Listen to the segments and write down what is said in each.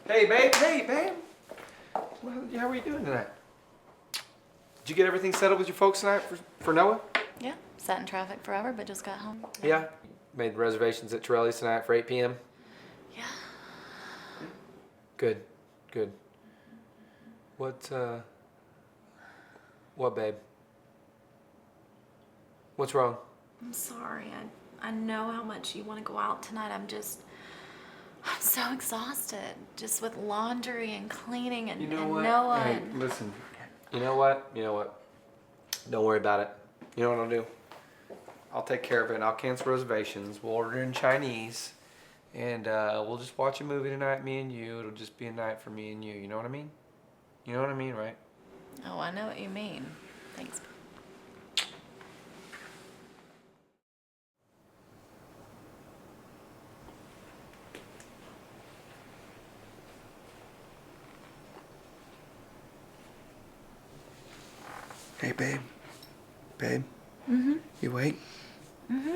Hey, babe. Hey, babe. Well, how are you doing tonight? Did you get everything settled with your folks tonight for Noah? Yeah, sat in traffic forever, but just got home. Yeah. Made reservations at Torelli's tonight for 8 p.m. Yeah. Good. Good. What, babe? What's wrong? I'm sorry. I know how much you want to go out tonight. I'm so exhausted. Just with laundry and cleaning and, You know and what? Noah Hey, and... listen. You know what? Don't worry about it. You know what I'll do? I'll take care of it. I'll cancel reservations. We'll order in Chinese. And we'll just watch a movie tonight, me and you. It'll just be a night for me and you. You know what I mean? You know what I mean, right? Oh, I know what you mean. Thanks. Hey, babe. Babe? Mm-hmm. You awake? Mm-hmm.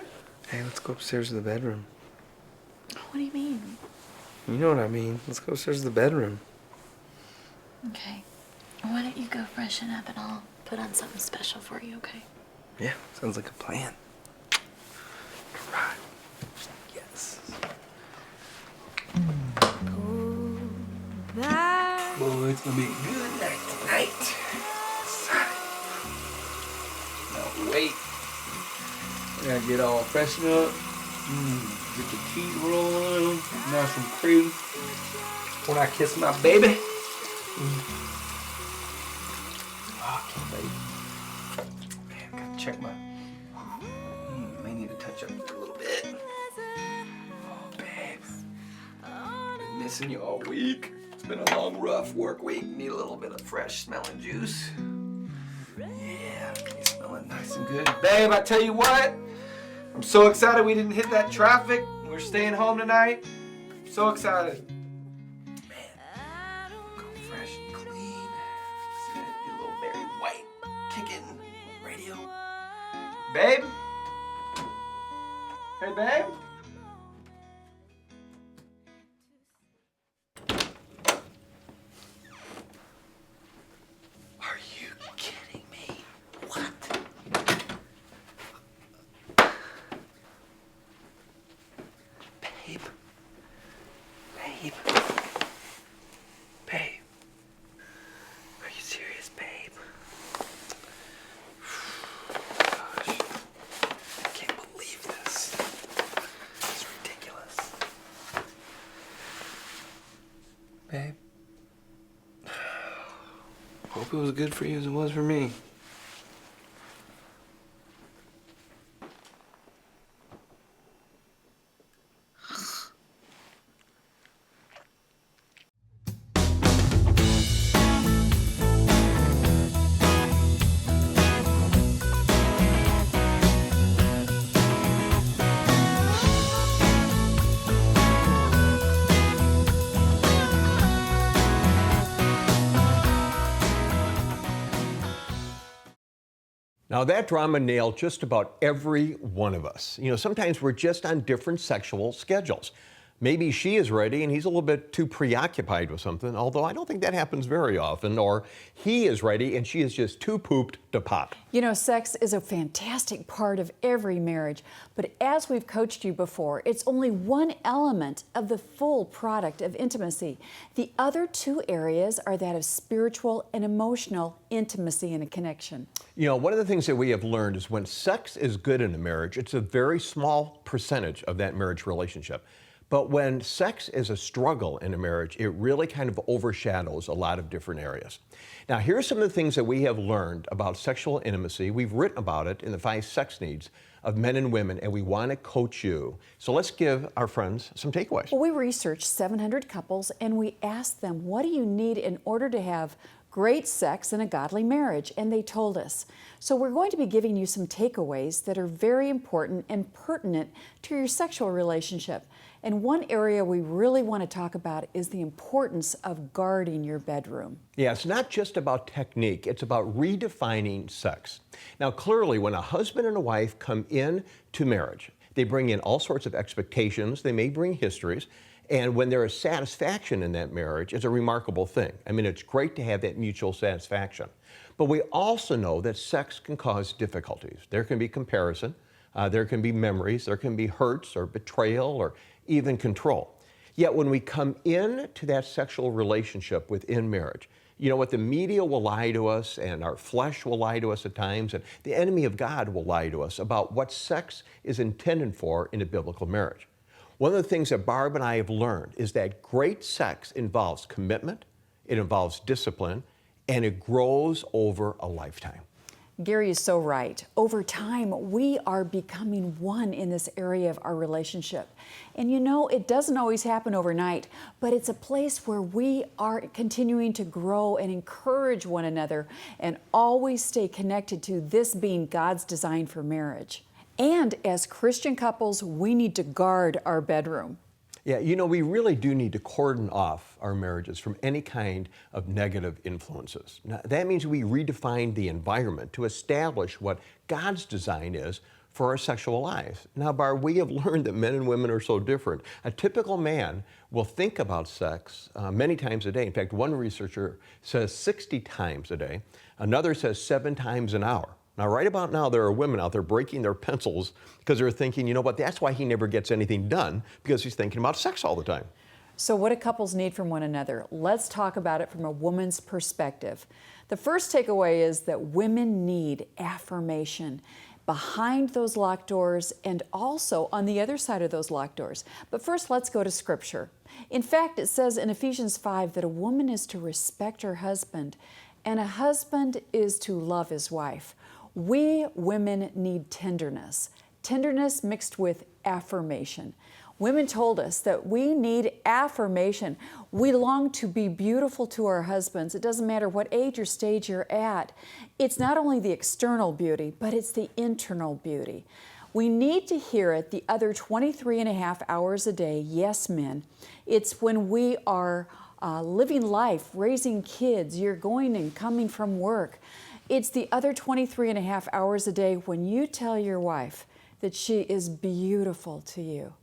Hey, let's go upstairs to the bedroom. What do you mean? You know what I mean. Let's go upstairs to the bedroom. Okay. Why don't you go freshen up and I'll put on something special for you, okay? Yeah, sounds like a plan. All right. Yes. Oh, it's gonna be a good night tonight. Excited. Now wait. I gotta get all freshened up. Get the tea rolling. Now some cream. When I kiss my baby. Oh, I can't wait. Man, I gotta check my. May need to touch up a little bit. Oh, babe. Been missing you all week. It's been a long, rough work week. Need a little bit of fresh smelling juice. Yeah, you smelling nice and good. Babe, I tell you what. I'm so excited we didn't hit that traffic. We're staying home tonight. So excited. Man, go fresh and clean. Just gonna get a little Barry White kicking radio. Babe? Hey, babe? Are you kidding me? What? Babe. Babe. Babe. Are you serious, babe? Gosh. I can't believe this. It's ridiculous. Babe. Hope it was good for you as it was for me. Now that drama nailed just about every one of us. You know, sometimes we're just on different sexual schedules. Maybe she is ready and he's a little bit too preoccupied with something, although I don't think that happens very often, or he is ready and she is just too pooped to pop. You know, sex is a fantastic part of every marriage, but as we've coached you before, it's only one element of the full product of intimacy. The other two areas are that of spiritual and emotional intimacy and a connection. You know, one of the things that we have learned is when sex is good in a marriage, it's a very small percentage of that marriage relationship. But when sex is a struggle in a marriage, it really kind of overshadows a lot of different areas. Now, here are some of the things that we have learned about sexual intimacy. We've written about it in the 5 sex needs of men and women, and we want to coach you. So let's give our friends some takeaways. Well, we researched 700 couples and we asked them, what do you need in order to have great sex in a godly marriage? And they told us. So we're going to be giving you some takeaways that are very important and pertinent to your sexual relationship. And one area we really want to talk about is the importance of guarding your bedroom. Yeah, it's not just about technique, it's about redefining sex. Now, clearly, when a husband and a wife come in to marriage, They bring in all sorts of expectations. They may bring histories. And when there is satisfaction in that marriage, it's a remarkable thing. I mean, it's great to have that mutual satisfaction. But we also know that sex can cause difficulties. There can be comparison, there can be memories, there can be hurts or betrayal or even control. Yet when we come into that sexual relationship within marriage, you know what, the media will lie to us and our flesh will lie to us at times, and the enemy of God will lie to us about what sex is intended for in a biblical marriage. One of the things that Barb and I have learned is that great sex involves commitment, it involves discipline, and it grows over a lifetime. Gary is so right. Over time, we are becoming one in this area of our relationship. And you know, it doesn't always happen overnight, but it's a place where we are continuing to grow and encourage one another and always stay connected to this being God's design for marriage. And as Christian couples, we need to guard our bedroom. Yeah, you know, we really do need to cordon off our marriages from any kind of negative influences. Now, that means we redefine the environment to establish what God's design is for our sexual lives. Now, Barb, we have learned that men and women are so different. A typical man will think about sex many times a day. In fact, one researcher says 60 times a day. Another says 7 times an hour. Now, right about now, there are women out there breaking their pencils because they're thinking, you know what, that's why he never gets anything done, because he's thinking about sex all the time. So what do couples need from one another? Let's talk about it from a woman's perspective. The first takeaway is that women need affirmation behind those locked doors and also on the other side of those locked doors. But first, let's go to Scripture. In fact, it says in Ephesians 5 that a woman is to respect her husband and a husband is to love his wife. We women need tenderness mixed with affirmation. Women told us that we need affirmation. We long to be beautiful to our husbands. It doesn't matter what age or stage you're at. It's not only the external beauty, but it's the internal beauty. We need to hear it the other 23 and a half hours a day. Yes, men. It's when we are living life, raising kids, you're going and coming from work. It's the other 23 and a half hours a day when you tell your wife that she is beautiful to you.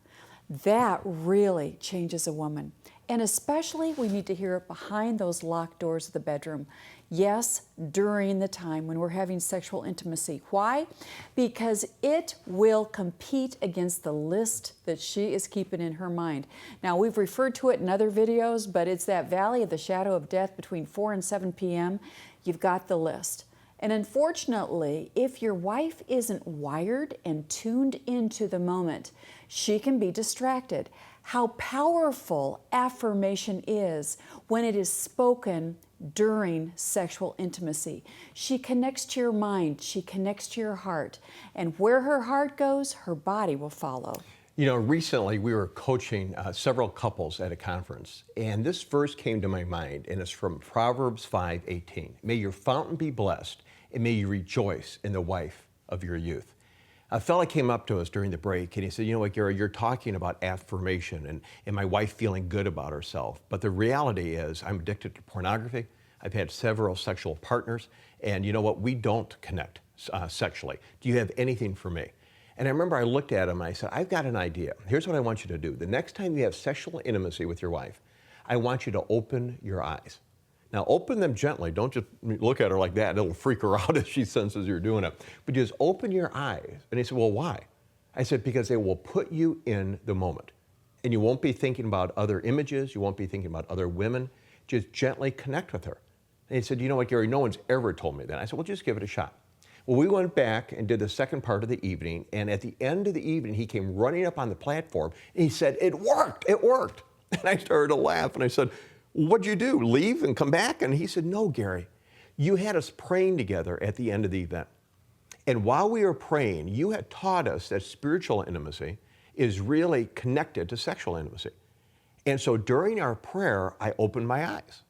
That really changes a woman. And especially we need to hear it behind those locked doors of the bedroom. Yes, during the time when we're having sexual intimacy. Why? Because it will compete against the list that she is keeping in her mind. Now, we've referred to it in other videos, but it's that valley of the shadow of death between 4 and 7 p.m. You've got the list. And unfortunately, if your wife isn't wired and tuned into the moment, she can be distracted. How powerful affirmation is when it is spoken during sexual intimacy. She connects to your mind, she connects to your heart, and where her heart goes, her body will follow. You know, recently we were coaching several couples at a conference, and this verse came to my mind, and it's from Proverbs 5:18. May your fountain be blessed, and may you rejoice in the wife of your youth. A fella came up to us during the break, and he said, you know what, Gary, you're talking about affirmation and my wife feeling good about herself. But the reality is I'm addicted to pornography. I've had several sexual partners, and you know what, we don't connect sexually. Do you have anything for me? And I remember I looked at him and I said, I've got an idea. Here's what I want you to do. The next time you have sexual intimacy with your wife, I want you to open your eyes. Now, open them gently. Don't just look at her like that. It'll freak her out if she senses you're doing it. But just open your eyes. And he said, well, why? I said, because it will put you in the moment. And you won't be thinking about other images. You won't be thinking about other women. Just gently connect with her. And he said, you know what, Gary, no one's ever told me that. I said, well, just give it a shot. Well, we went back and did the second part of the evening. And at the end of the evening, he came running up on the platform. And he said, it worked. It worked. And I started to laugh. And I said, what'd you do, leave and come back? And he said, no, Gary, you had us praying together at the end of the event. And while we were praying, you had taught us that spiritual intimacy is really connected to sexual intimacy. And so during our prayer, I opened my eyes.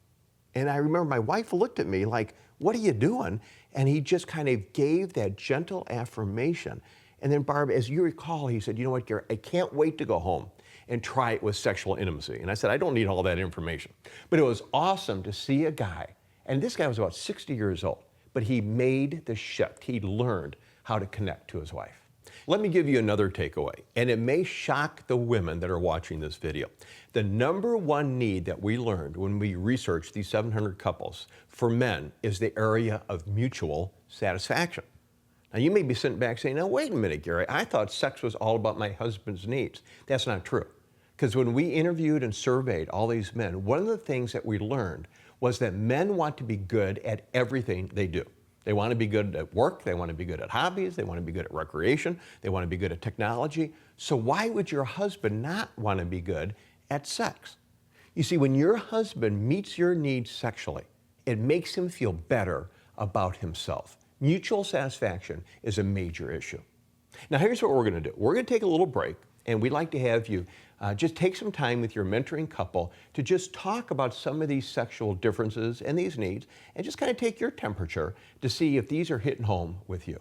And I remember my wife looked at me like, what are you doing? And he just kind of gave that gentle affirmation. And then Barb, as you recall, he said, you know what, Gary, I can't wait to go home and try it with sexual intimacy. And I said, I don't need all that information. But it was awesome to see a guy, and this guy was about 60 years old, but he made the shift. He learned how to connect to his wife. Let me give you another takeaway, and it may shock the women that are watching this video. The number one need that we learned when we researched these 700 couples for men is the area of mutual satisfaction. Now, you may be sitting back saying, now, wait a minute, Gary, I thought sex was all about my husband's needs. That's not true. Because when we interviewed and surveyed all these men, one of the things that we learned was that men want to be good at everything they do. They want to be good at work, they want to be good at hobbies, they want to be good at recreation, they want to be good at technology. So why would your husband not want to be good at sex? You see, when your husband meets your needs sexually, it makes him feel better about himself. Mutual satisfaction is a major issue. Now, here's what we're going to do. We're going to take a little break, and we'd like to have you just take some time with your mentoring couple to just talk about some of these sexual differences and these needs, and just kind of take your temperature to see if these are hitting home with you.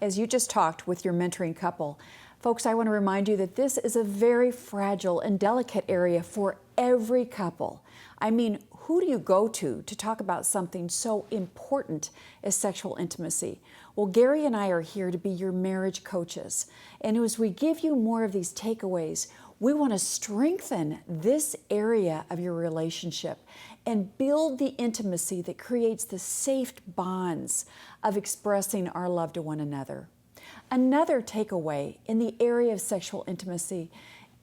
As you just talked with your mentoring couple, folks, I want to remind you that this is a very fragile and delicate area for every couple. I mean, who do you go to talk about something so important as sexual intimacy? Well, Gary and I are here to be your marriage coaches. And as we give you more of these takeaways, we want to strengthen this area of your relationship and build the intimacy that creates the safe bonds of expressing our love to one another. Another takeaway in the area of sexual intimacy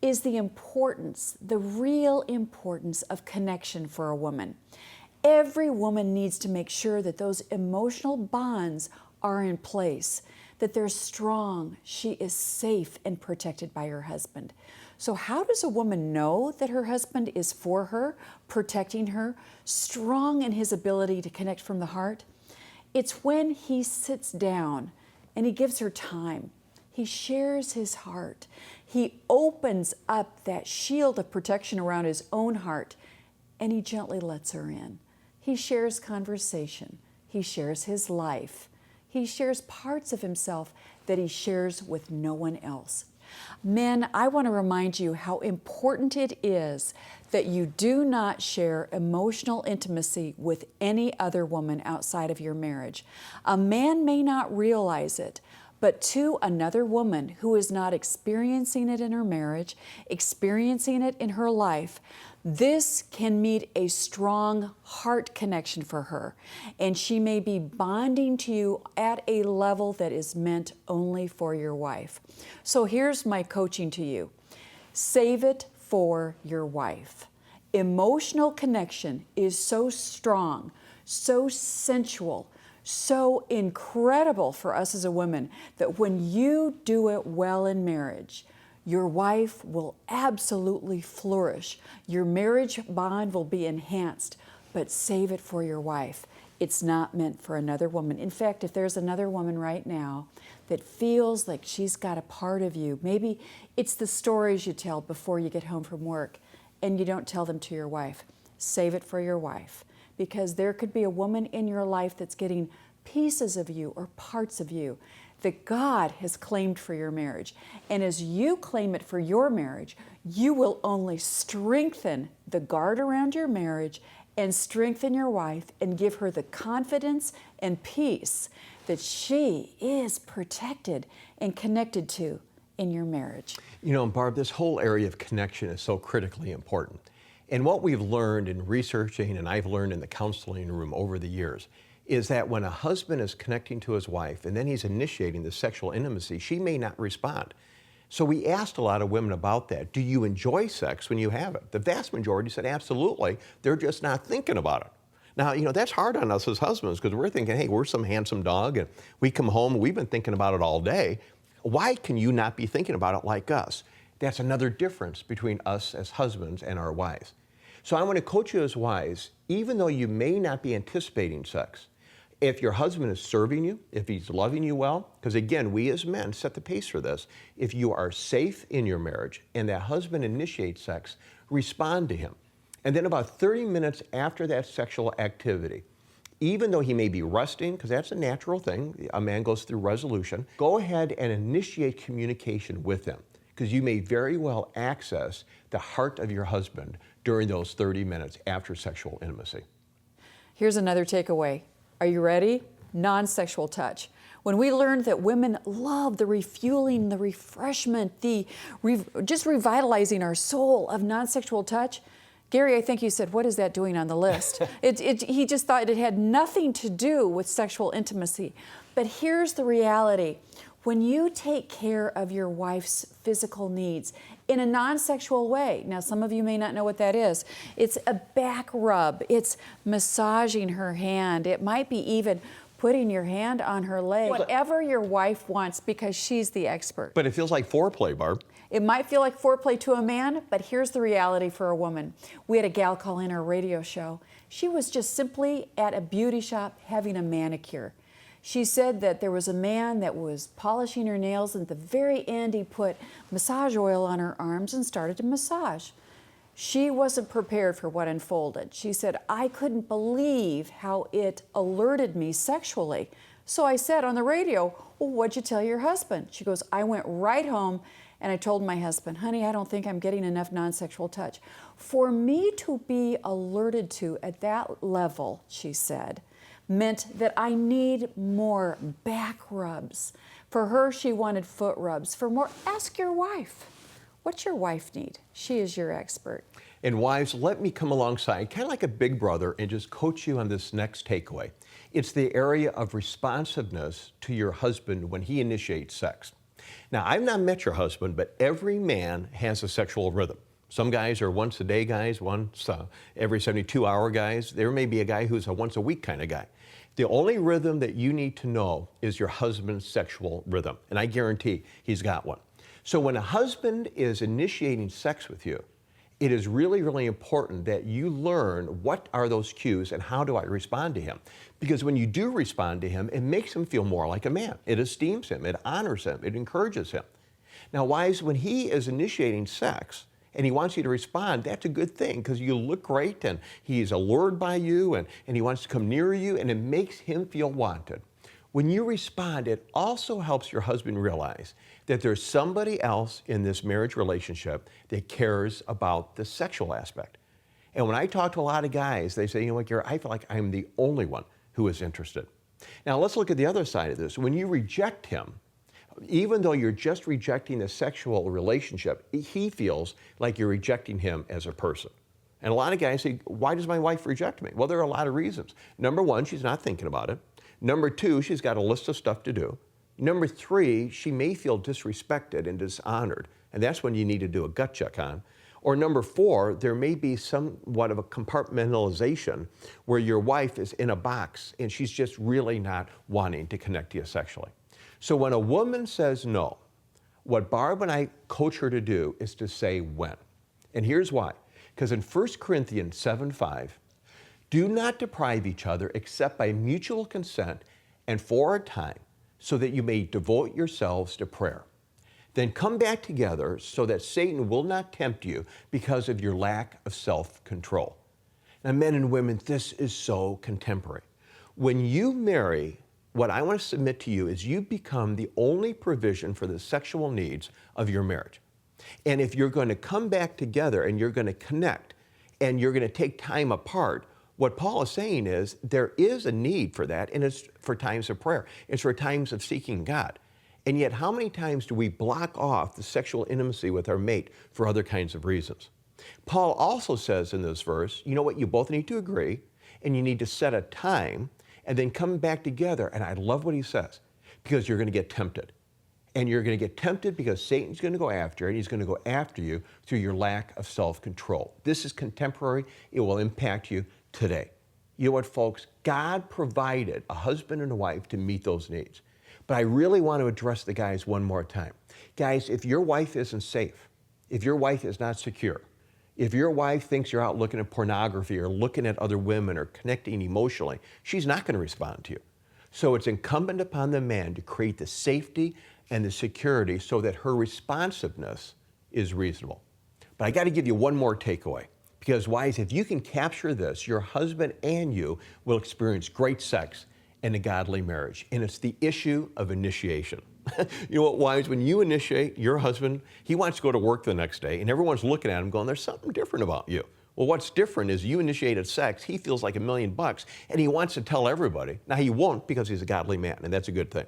is the importance, the real importance of connection for a woman. Every woman needs to make sure that those emotional bonds are in place, that they're strong, she is safe and protected by her husband. So how does a woman know that her husband is for her, protecting her, strong in his ability to connect from the heart? It's when he sits down and he gives her time. He shares his heart. He opens up that shield of protection around his own heart, and he gently lets her in. He shares conversation. He shares his life. He shares parts of himself that he shares with no one else. Men, I want to remind you how important it is that you do not share emotional intimacy with any other woman outside of your marriage. A man may not realize it, but to another woman who is not experiencing it in her marriage, experiencing it in her life, this can meet a strong heart connection for her, and she may be bonding to you at a level that is meant only for your wife. So here's my coaching to you. Save it for your wife. Emotional connection is so strong, so sensual, so incredible for us as a woman that when you do it well in marriage, your wife will absolutely flourish. Your marriage bond will be enhanced, but save it for your wife. It's not meant for another woman. In fact, if there's another woman right now that feels like she's got a part of you, maybe it's the stories you tell before you get home from work and you don't tell them to your wife, save it for your wife. Because there could be a woman in your life that's getting pieces of you or parts of you that God has claimed for your marriage. And as you claim it for your marriage, you will only strengthen the guard around your marriage and strengthen your wife and give her the confidence and peace that she is protected and connected to in your marriage. You know, Barb, this whole area of connection is so critically important. And what we've learned in researching, and I've learned in the counseling room over the years, is that when a husband is connecting to his wife and then he's initiating the sexual intimacy, she may not respond. So we asked a lot of women about that. Do you enjoy sex when you have it? The vast majority said absolutely. They're just not thinking about it. Now, you know, that's hard on us as husbands because we're thinking, hey, we're some handsome dog and we come home, we've been thinking about it all day. Why can you not be thinking about it like us? That's another difference between us as husbands and our wives. So I want to coach you as wives, even though you may not be anticipating sex, if your husband is serving you, if he's loving you well, because again, we as men set the pace for this. If you are safe in your marriage and that husband initiates sex, respond to him. And then about 30 minutes after that sexual activity, even though he may be resting, because that's a natural thing, a man goes through resolution, go ahead and initiate communication with him, because you may very well access the heart of your husband during those 30 minutes after sexual intimacy. Here's another takeaway. Are you ready? Non-sexual touch. When we learned that women love the refueling, the refreshment, just revitalizing our soul of non-sexual touch, Gary, I think you said, what is that doing on the list? He just thought it had nothing to do with sexual intimacy. But here's the reality. When you take care of your wife's physical needs in a non-sexual way, now some of you may not know what that is, it's a back rub, it's massaging her hand, it might be even putting your hand on her leg, whatever your wife wants, because she's the expert. But it feels like foreplay, Barb. It might feel like foreplay to a man, but here's the reality for a woman. We had a gal call in our radio show. She was just simply at a beauty shop having a manicure. She said that there was a man that was polishing her nails, and at the very end he put massage oil on her arms and started to massage. She wasn't prepared for what unfolded. She said, I couldn't believe how it alerted me sexually. So I said on the radio, well, what'd you tell your husband? She goes, I went right home and I told my husband, honey, I don't think I'm getting enough non-sexual touch. For me to be alerted to at that level, she said, meant that I need more back rubs. For her, she wanted foot rubs. For more, ask your wife. What's your wife need? She is your expert. And wives, let me come alongside, kind of like a big brother, and just coach you on this next takeaway. It's the area of responsiveness to your husband when he initiates sex. Now, I've not met your husband, but every man has a sexual rhythm. Some guys are once a day guys, once every 72-hour guys. There may be a guy who's a once a week kind of guy. The only rhythm that you need to know is your husband's sexual rhythm, and I guarantee he's got one. So when a husband is initiating sex with you, it is really, really important that you learn what are those cues and how do I respond to him. Because when you do respond to him, it makes him feel more like a man. It esteems him, it honors him, it encourages him. Now, wives, when he is initiating sex and he wants you to respond, that's a good thing because you look great and he's allured by you and he wants to come near you and it makes him feel wanted. When you respond, it also helps your husband realize that there's somebody else in this marriage relationship that cares about the sexual aspect. And when I talk to a lot of guys, they say, you know what, Gary, I feel like I'm the only one who is interested. Now, let's look at the other side of this. When you reject him, even though you're just rejecting the sexual relationship, he feels like you're rejecting him as a person. And a lot of guys say, why does my wife reject me? Well, there are a lot of reasons. Number one, she's not thinking about it. Number two, she's got a list of stuff to do. Number three, she may feel disrespected and dishonored, and that's when you need to do a gut check on. Or number four, there may be somewhat of a compartmentalization where your wife is in a box and she's just really not wanting to connect to you sexually. So when a woman says no, what Barb and I coach her to do is to say when. And here's why. Because in 1 Corinthians 7:5, do not deprive each other except by mutual consent and for a time, so that you may devote yourselves to prayer. Then come back together so that Satan will not tempt you because of your lack of self-control. Now, men and women, this is so contemporary. When you marry, what I want to submit to you is you become the only provision for the sexual needs of your marriage. And if you're going to come back together and you're going to connect and you're going to take time apart, what Paul is saying is there is a need for that, and it's for times of prayer. It's for times of seeking God. And yet, how many times do we block off the sexual intimacy with our mate for other kinds of reasons? Paul also says in this verse, you know what, you both need to agree, and you need to set a time, and then come back together. And I love what he says, because you're going to get tempted. And you're going to get tempted because Satan's going to go after you, and he's going to go after you through your lack of self-control. This is contemporary. It will impact you today. You know what, folks? God provided a husband and a wife to meet those needs. But I really want to address the guys one more time. Guys, if your wife isn't safe, if your wife is not secure, If your wife thinks you're out looking at pornography or looking at other women or connecting emotionally, she's not going to respond to you. So it's incumbent upon the man to create the safety and the security so that her responsiveness is reasonable. But I got to give you one more takeaway. Because wives, if you can capture this, your husband and you will experience great sex in a godly marriage. And it's the issue of initiation. You know what, wives, when you initiate, your husband, he wants to go to work the next day and everyone's looking at him going, there's something different about you. Well, what's different is you initiated sex, he feels like $1 million and he wants to tell everybody. Now he won't because he's a godly man and that's a good thing.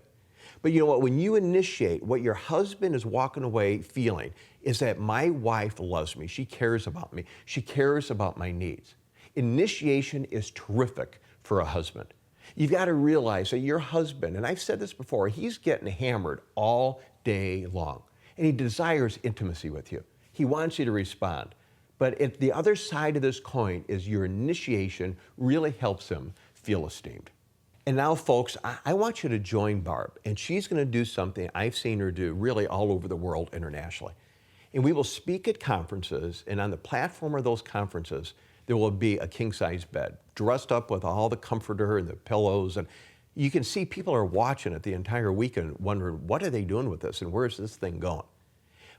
But you know what, when you initiate, what your husband is walking away feeling is that my wife loves me, she cares about me, she cares about my needs. Initiation is terrific for a husband. You've got to realize that your husband, and I've said this before, he's getting hammered all day long. And he desires intimacy with you. He wants you to respond. But at the other side of this coin is your initiation really helps him feel esteemed. And now, folks, I want you to join Barb, and she's going to do something I've seen her do really all over the world internationally. And we will speak at conferences, and on the platform of those conferences, there will be a king-size bed, dressed up with all the comforter and the pillows. And you can see people are watching it the entire weekend, wondering, what are they doing with this, and where's this thing going?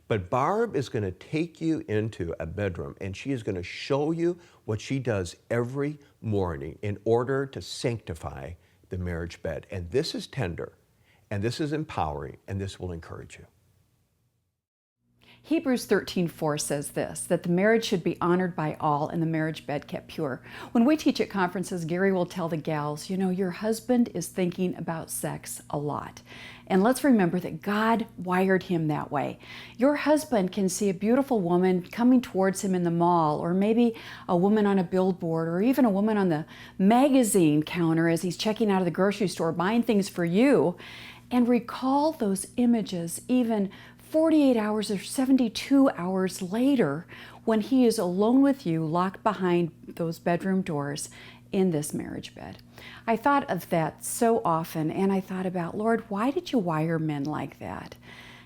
But Barb is going to take you into a bedroom, and she is going to show you what she does every morning in order to sanctify the marriage bed. And this is tender, and this is empowering, and this will encourage you. Hebrews 13:4 says this, that the marriage should be honored by all and the marriage bed kept pure. When we teach at conferences, Gary will tell the gals, you know, your husband is thinking about sex a lot. And let's remember that God wired him that way. Your husband can see a beautiful woman coming towards him in the mall, or maybe a woman on a billboard, or even a woman on the magazine counter as he's checking out of the grocery store buying things for you, and recall those images even 48 hours or 72 hours later when he is alone with you, locked behind those bedroom doors in this marriage bed. I thought of that so often, and I thought about, Lord, why did you wire men like that?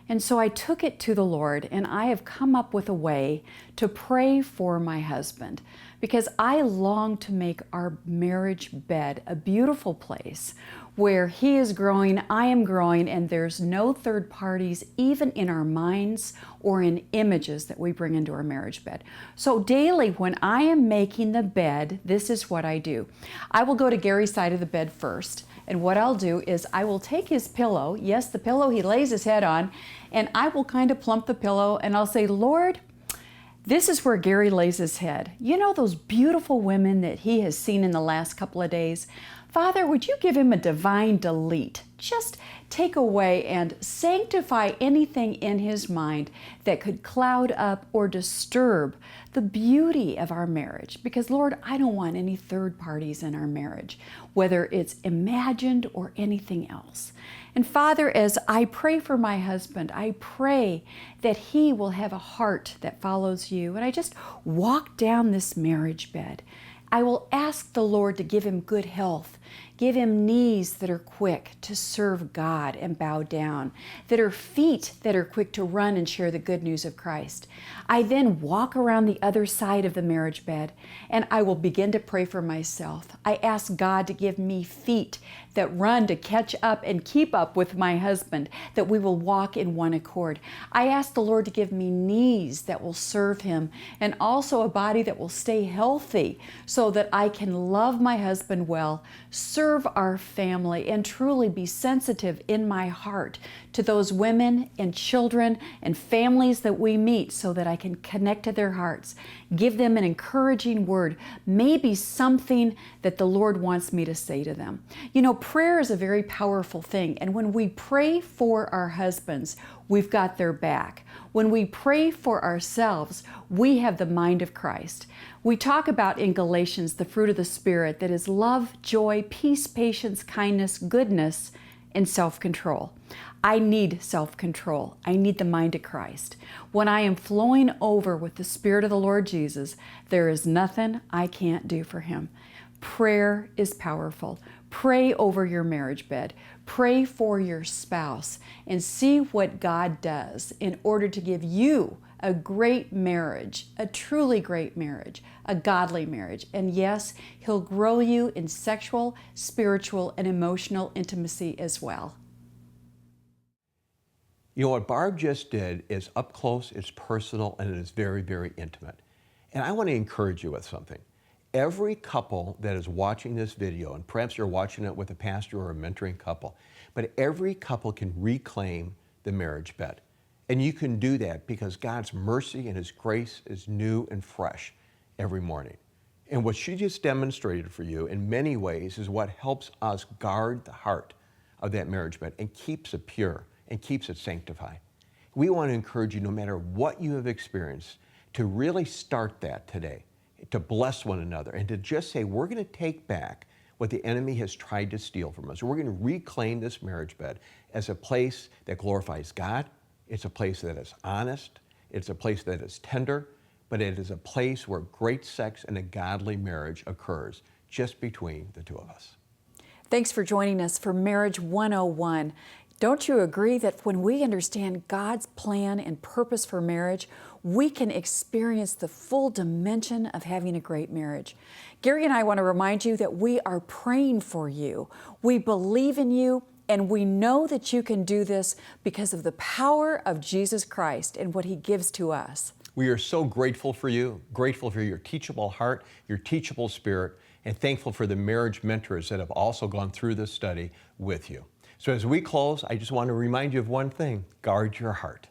And so I took it to the Lord, and I have come up with a way to pray for my husband, because I long to make our marriage bed a beautiful place where he is growing, I am growing, and there's no third parties even in our minds or in images that we bring into our marriage bed. So daily when I am making the bed, this is what I do. I will go to Gary's side of the bed first, and what I'll do is I will take his pillow, yes, the pillow he lays his head on, and I will kind of plump the pillow and I'll say, Lord, this is where Gary lays his head. You know those beautiful women that he has seen in the last couple of days? Father, would you give him a divine delete? Just take away and sanctify anything in his mind that could cloud up or disturb the beauty of our marriage. Because Lord, I don't want any third parties in our marriage, whether it's imagined or anything else. And Father, as I pray for my husband, I pray that he will have a heart that follows you. And I just walk down this marriage bed. I will ask the Lord to give him good health, give him knees that are quick to serve God and bow down, that are feet that are quick to run and share the good news of Christ. I then walk around the other side of the marriage bed and I will begin to pray for myself. I ask God to give me feet that run to catch up and keep up with my husband, that we will walk in one accord. I ask the Lord to give me knees that will serve him and also a body that will stay healthy so that I can love my husband well, serve our family, and truly be sensitive in my heart to those women and children and families that we meet so that I can connect to their hearts, give them an encouraging word, maybe something that the Lord wants me to say to them. You know, prayer is a very powerful thing, and when we pray for our husbands, we've got their back. When we pray for ourselves, we have the mind of Christ. We talk about in Galatians the fruit of the Spirit, that is love, joy, peace, patience, kindness, goodness, and self-control. I need self-control. I need the mind of Christ. When I am flowing over with the Spirit of the Lord Jesus, there is nothing I can't do for him. Prayer is powerful. Pray over your marriage bed. Pray for your spouse and see what God does in order to give you a great marriage, a truly great marriage, a godly marriage. And yes, He'll grow you in sexual, spiritual, and emotional intimacy as well. You know, what Barb just did is up close, it's personal, and it is very, very intimate. And I want to encourage you with something. Every couple that is watching this video, and perhaps you're watching it with a pastor or a mentoring couple, but every couple can reclaim the marriage bed. And you can do that because God's mercy and His grace is new and fresh every morning. And what she just demonstrated for you in many ways is what helps us guard the heart of that marriage bed and keeps it pure and keeps it sanctified. We want to encourage you, no matter what you have experienced, to really start that today, to bless one another and to just say, we're going to take back what the enemy has tried to steal from us. We're going to reclaim this marriage bed as a place that glorifies God. It's a place that is honest. It's a place that is tender, but it is a place where great sex and a godly marriage occurs just between the two of us. Thanks for joining us for Marriage 101. Don't you agree that when we understand God's plan and purpose for marriage, we can experience the full dimension of having a great marriage? Gary and I want to remind you that we are praying for you. We believe in you, and we know that you can do this because of the power of Jesus Christ and what He gives to us. We are so grateful for you, grateful for your teachable heart, your teachable spirit, and thankful for the marriage mentors that have also gone through this study with you. So as we close, I just want to remind you of one thing: guard your heart.